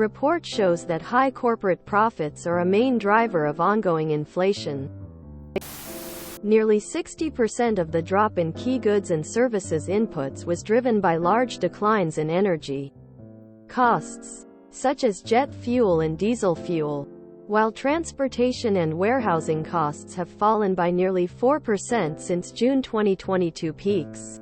Report shows that high corporate profits are a main driver of ongoing inflation. Nearly 60% of the drop in key goods and services inputs was driven by large declines in energy costs, such as jet fuel and diesel fuel, while transportation and warehousing costs have fallen by nearly 4% since June 2022 peaks.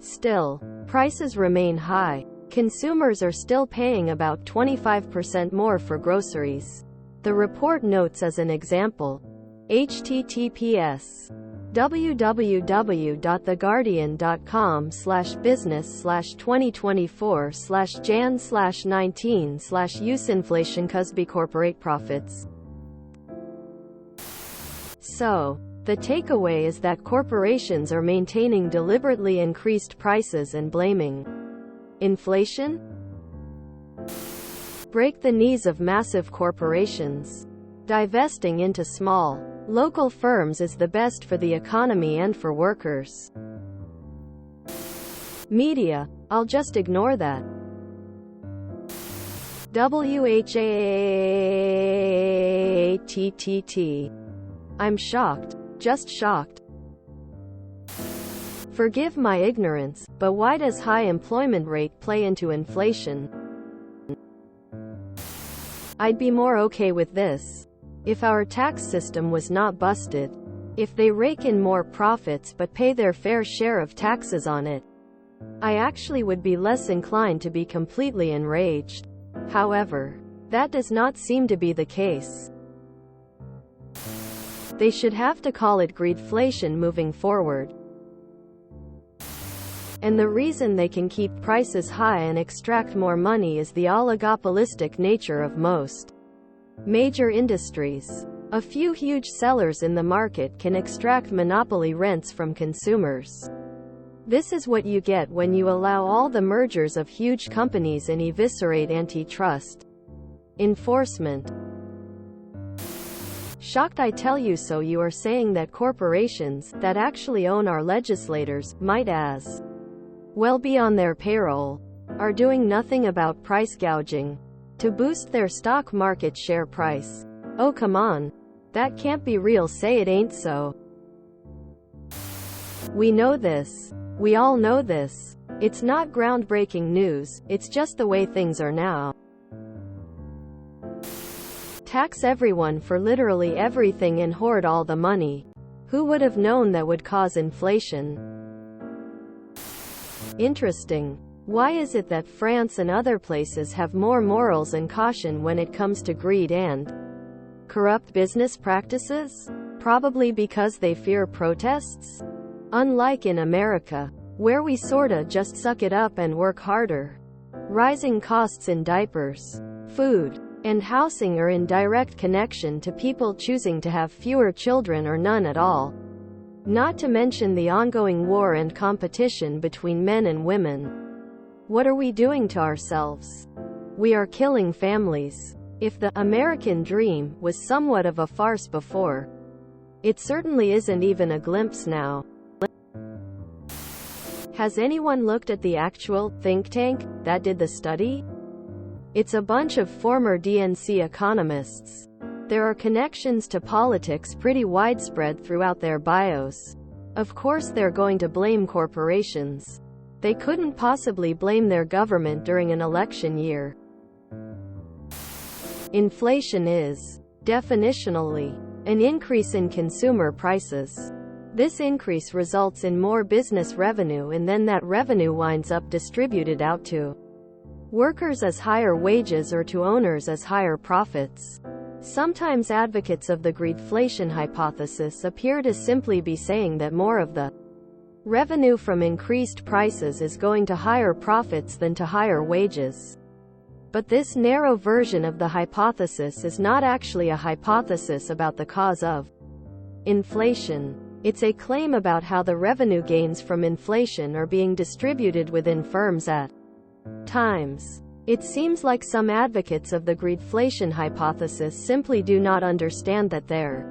Still, prices remain high. Consumers are still paying about 25% more for groceries. The report notes as an example, https www.theguardian.com/business/2024/jan/19/use-inflation Cusby corporate profits. So, the takeaway is that corporations are maintaining deliberately increased prices and blaming inflation? Break the knees of massive corporations. Divesting into small, local firms is the best for the economy and for workers. Media, I'll just ignore that. WHATTT. I'm shocked. Just shocked. Forgive my ignorance, but why does high employment rate play into inflation? I'd be more okay with this if our tax system was not busted. If they rake in more profits but pay their fair share of taxes on it, I actually would be less inclined to be completely enraged. However, that does not seem to be the case. They should have to call it greedflation moving forward. And the reason they can keep prices high and extract more money is the oligopolistic nature of most major industries. A few huge sellers in the market can extract monopoly rents from consumers. This is what you get when you allow all the mergers of huge companies and eviscerate antitrust enforcement. Shocked I tell you so. You are saying that corporations, that actually own our legislators, might as well be on their payroll, are doing nothing about price gouging to boost their stock market share price. Oh come on. That can't be real. Say it ain't so. We know this. We all know this. It's not groundbreaking news, it's just the way things are now. Tax everyone for literally everything and hoard all the money. Who would have known that would cause inflation? Interesting. Why is it that France and other places have more morals and caution when it comes to greed and corrupt business practices? Probably because they fear protests? Unlike in America, where we sorta just suck it up and work harder. Rising costs in diapers, food, and housing are in direct connection to people choosing to have fewer children or none at all. Not to mention the ongoing war and competition between men and women. What are we doing to ourselves? We are killing families. If the American dream was somewhat of a farce before, it certainly isn't even a glimpse now. Has anyone looked at the actual think tank that did the study? It's a bunch of former DNC economists. There are connections to politics pretty widespread throughout their bios. Of course they're going to blame corporations. They couldn't possibly blame their government during an election year. Inflation is, definitionally, an increase in consumer prices. This increase results in more business revenue, and then that revenue winds up distributed out to workers as higher wages or to owners as higher profits. Sometimes advocates of the greedflation hypothesis appear to simply be saying that more of the revenue from increased prices is going to higher profits than to higher wages. But this narrow version of the hypothesis is not actually a hypothesis about the cause of inflation. It's a claim about how the revenue gains from inflation are being distributed within firms at times. It seems like some advocates of the greedflation hypothesis simply do not understand that there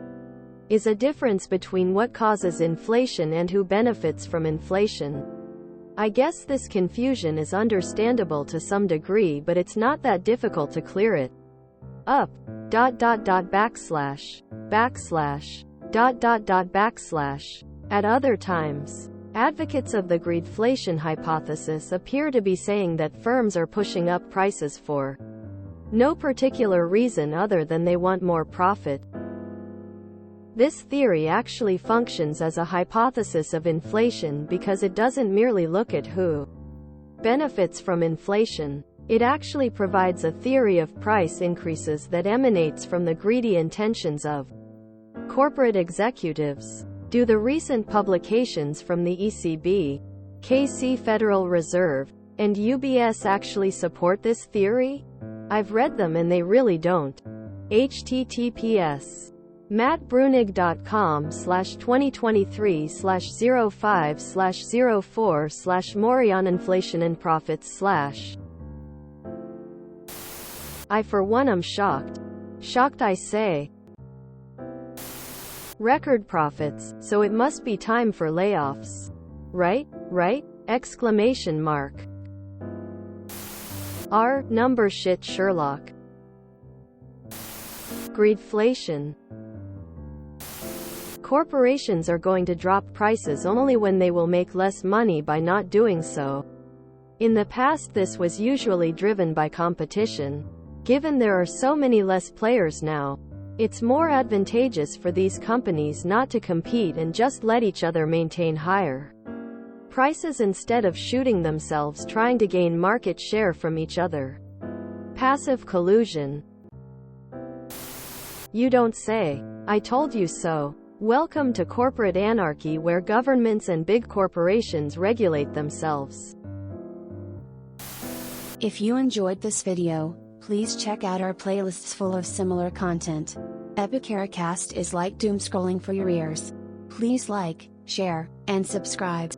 is a difference between what causes inflation and who benefits from inflation. I guess this confusion is understandable to some degree, but it's not that difficult to clear it up. Backslash. At other times, advocates of the greedflation hypothesis appear to be saying that firms are pushing up prices for no particular reason other than they want more profit. This theory actually functions as a hypothesis of inflation because it doesn't merely look at who benefits from inflation. It actually provides a theory of price increases that emanates from the greedy intentions of corporate executives. Do the recent publications from the ECB, KC Federal Reserve, and UBS actually support this theory? I've read them and they really don't. https mattbrunig.com/2023/05/04/Morion-inflation-and-profits/ I for one am shocked. Shocked I say. Record profits, so it must be time for layoffs. Right? Exclamation mark. Number shit Sherlock. Greedflation. Corporations are going to drop prices only when they will make less money by not doing so. In the past this was usually driven by competition. Given there are so many less players now, it's more advantageous for these companies not to compete and just let each other maintain higher prices instead of shooting themselves trying to gain market share from each other. Passive collusion. You don't say. I told you so. Welcome to corporate anarchy where governments and big corporations regulate themselves. If you enjoyed this video, please check out our playlists full of similar content. Epicaricast is like doom scrolling for your ears. Please like, share, and subscribe.